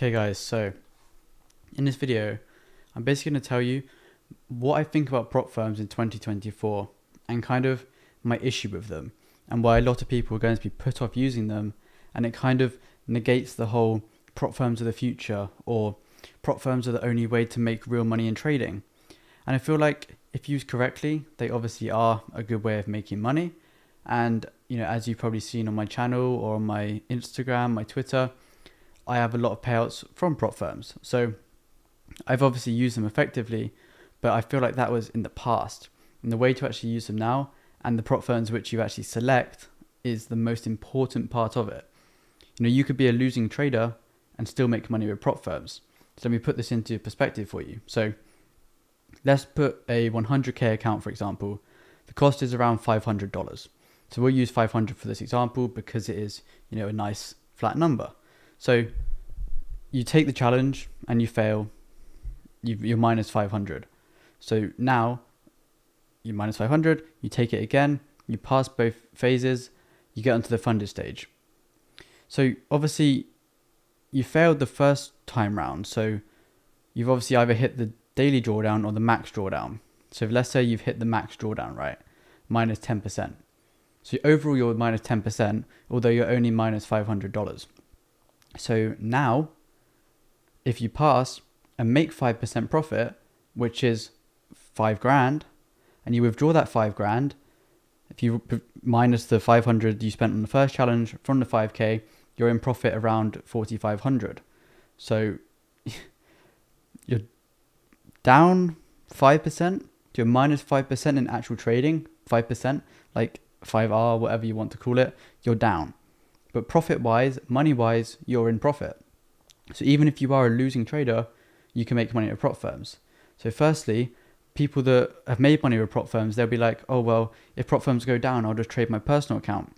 Okay guys, so in this video, I'm basically going to tell you what I think about prop firms in 2024 and kind of my issue with them and why a lot of people are going to be put off using them, and it kind of negates the whole prop firms of the future or prop firms are the only way to make real money in trading. And I feel like if used correctly, they obviously are a good way of making money. And as you've probably seen on my channel or on my Instagram, my Twitter, I have a lot of payouts from prop firms. So I've obviously used them effectively, but I feel like that was in the past. And the way to actually use them now and the prop firms which you actually select is the most important part of it. You could be a losing trader and still make money with prop firms. So let me put this into perspective for you. So let's put a 100k account, for example. The cost is around $500. So we'll use 500 for this example because it is, a nice flat number. So you take the challenge and you fail, you're minus 500. So now you're minus 500, you take it again, you pass both phases, you get onto the funded stage. So obviously you failed the first time round. So you've obviously either hit the daily drawdown or the max drawdown. So let's say you've hit the max drawdown, right? Minus 10%. So overall you're minus 10%, although you're only minus $500. So now, if you pass and make 5% profit, which is $5,000, and you withdraw that $5,000, if you minus the 500 you spent on the first challenge from the 5k, you're in profit around 4,500. So you're down 5%, you're minus 5% in actual trading, 5%, like 5R, whatever you want to call it, you're down. But profit-wise, money-wise, you're in profit. So even if you are a losing trader, you can make money with prop firms. So firstly, people that have made money with prop firms, they'll be like, oh, well, if prop firms go down, I'll just trade my personal account.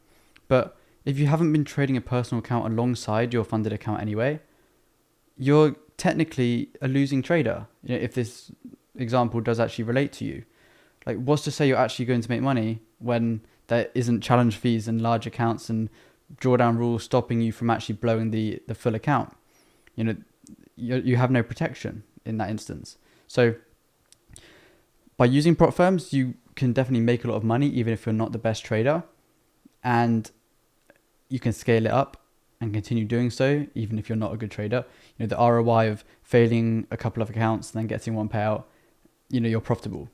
But if you haven't been trading a personal account alongside your funded account anyway, you're technically a losing trader. If this example does actually relate to you. Like, what's to say you're actually going to make money when there isn't challenge fees and large accounts and drawdown rules stopping you from actually blowing the full account? You have no protection in that instance. So by using prop firms, you can definitely make a lot of money even if you're not the best trader, and you can scale it up and continue doing so even if you're not a good trader. The ROI of failing a couple of accounts and then getting one payout, you're profitable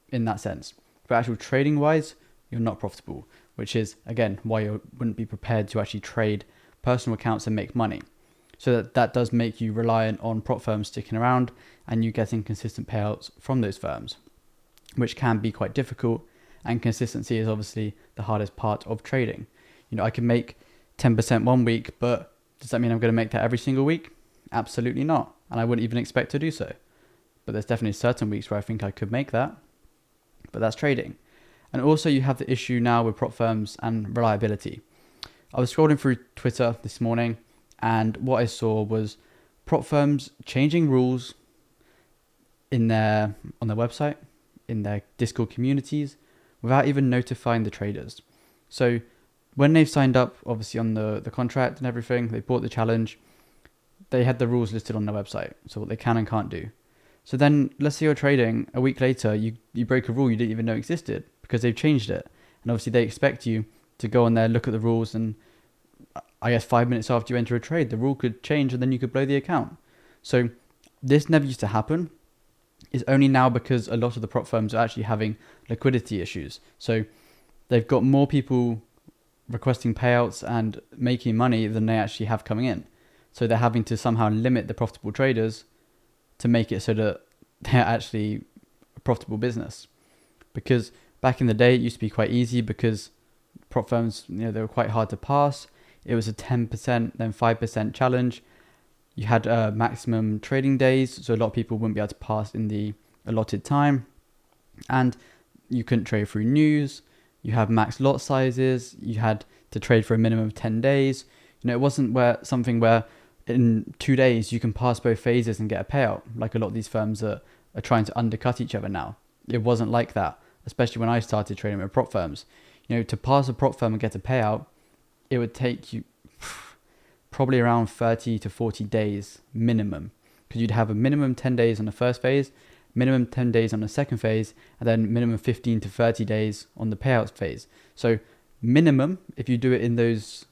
in that sense. But actual trading wise, you're not profitable, which is again why you wouldn't be prepared to actually trade personal accounts and make money. So that does make you reliant on prop firms sticking around and you getting consistent payouts from those firms, which can be quite difficult. And consistency is obviously the hardest part of trading. I can make 10% one week, but does that mean I'm going to make that every single week? Absolutely not. And I wouldn't even expect to do so. But there's definitely certain weeks where I think I could make that. But that's trading. And also you have the issue now with prop firms and reliability. I was scrolling through Twitter this morning and what I saw was prop firms changing rules on their website, in their Discord communities, without even notifying the traders. So when they've signed up, obviously on the contract and everything, they bought the challenge, they had the rules listed on their website, so what they can and can't do. So then let's say you're trading, a week later, you break a rule you didn't even know existed because they've changed it. And obviously they expect you to go on there, look at the rules, and I guess 5 minutes after you enter a trade, the rule could change and then you could blow the account. So this never used to happen. It's only now because a lot of the prop firms are actually having liquidity issues. So they've got more people requesting payouts and making money than they actually have coming in. So they're having to somehow limit the profitable traders to make it so that they're actually a profitable business. Because back in the day, it used to be quite easy because prop firms, they were quite hard to pass. It was a 10%, then 5% challenge. You had maximum trading days, so a lot of people wouldn't be able to pass in the allotted time. And you couldn't trade through news. You have max lot sizes. You had to trade for a minimum of 10 days. It wasn't something where in 2 days you can pass both phases and get a payout, like a lot of these firms are trying to undercut each other now. It wasn't like that, especially when I started trading with prop firms. To pass a prop firm and get a payout, it would take you probably around 30 to 40 days minimum, because you'd have a minimum 10 days on the first phase, minimum 10 days on the second phase, and then minimum 15 to 30 days on the payouts phase. So minimum, if you do it in those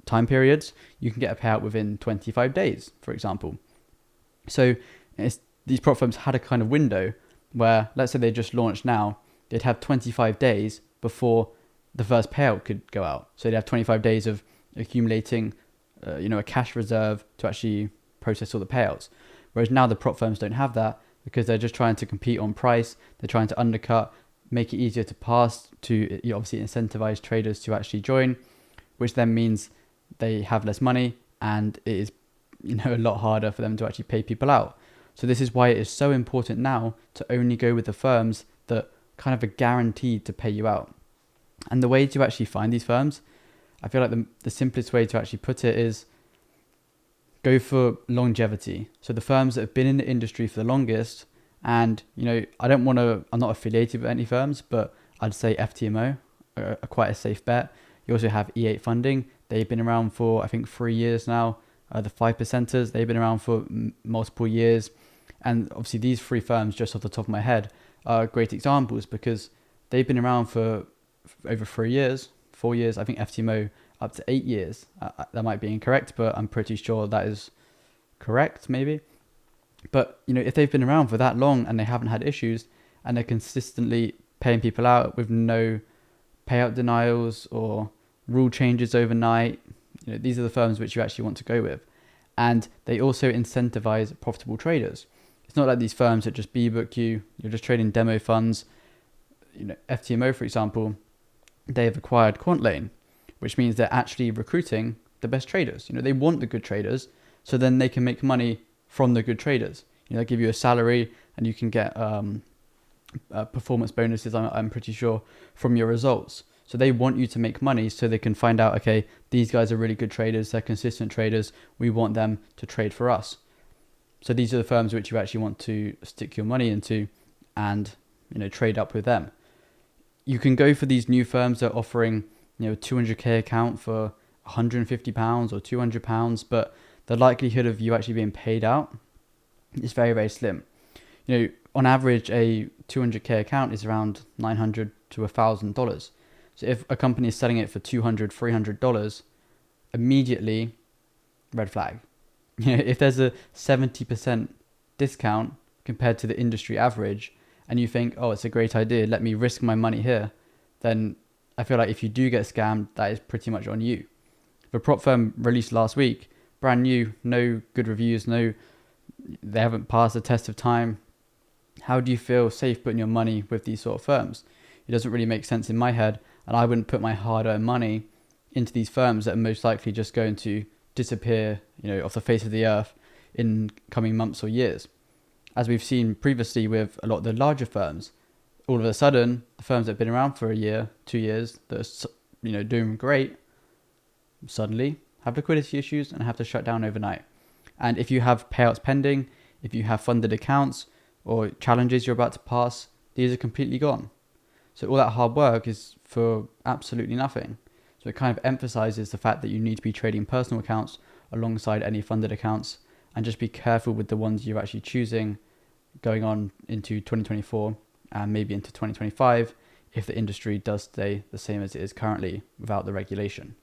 time periods, you can get a payout within 25 days, for example. So these prop firms had a kind of window where, let's say they just launched now, they'd have 25 days before the first payout could go out. So they'd have 25 days of accumulating, a cash reserve to actually process all the payouts. Whereas now the prop firms don't have that, because they're just trying to compete on price. They're trying to undercut, make it easier to pass, to obviously incentivize traders to actually join, which then means they have less money, and it is a lot harder for them to actually pay people out. So this is why it is so important now to only go with the firms that kind of are guaranteed to pay you out. And the way to actually find these firms, I feel like the simplest way to actually put it is go for longevity. So the firms that have been in the industry for the longest, and I'm not affiliated with any firms, but I'd say FTMO are quite a safe bet. You also have E8 Funding. They've been around for, I think, 3 years now. The 5%ers, they've been around for multiple years. And obviously these three firms, just off the top of my head, are great examples, because they've been around for over 3 years, 4 years. I think FTMO up to 8 years. That might be incorrect, but I'm pretty sure that is correct, maybe. But, if they've been around for that long and they haven't had issues, and they're consistently paying people out with no payout denials or rule changes overnight, these are the firms which you actually want to go with. And they also incentivize profitable traders. It's not like these firms that just B-book you, you're just trading demo funds. FTMO, for example, they have acquired QuantLane, which means they're actually recruiting the best traders. They want the good traders, so then they can make money from the good traders. They give you a salary, and you can get performance bonuses, I'm pretty sure, from your results. So they want you to make money, so they can find out, okay, these guys are really good traders, they're consistent traders, we want them to trade for us. So these are the firms which you actually want to stick your money into and, trade up with them. You can go for these new firms that are offering, 200k account for £150 or £200, but the likelihood of you actually being paid out is very, very slim. On average, a 200k account is around $900 to $1,000. So if a company is selling it for $200, $300, immediately red flag. If there's a 70% discount compared to the industry average, and you think, oh, it's a great idea, let me risk my money here, then I feel like if you do get scammed, that is pretty much on you. The prop firm released last week, brand new, no good reviews, they haven't passed the test of time. How do you feel safe putting your money with these sort of firms? It doesn't really make sense in my head, and I wouldn't put my hard-earned money into these firms that are most likely just going to disappear, off the face of the earth in coming months or years. As we've seen previously with a lot of the larger firms, all of a sudden, the firms that have been around for a year, 2 years, that are, doing great, suddenly have liquidity issues and have to shut down overnight. And if you have payouts pending, if you have funded accounts or challenges you're about to pass, these are completely gone. So all that hard work is for absolutely nothing. So it kind of emphasizes the fact that you need to be trading personal accounts alongside any funded accounts, and just be careful with the ones you're actually choosing going on into 2024 and maybe into 2025 if the industry does stay the same as it is currently without the regulation.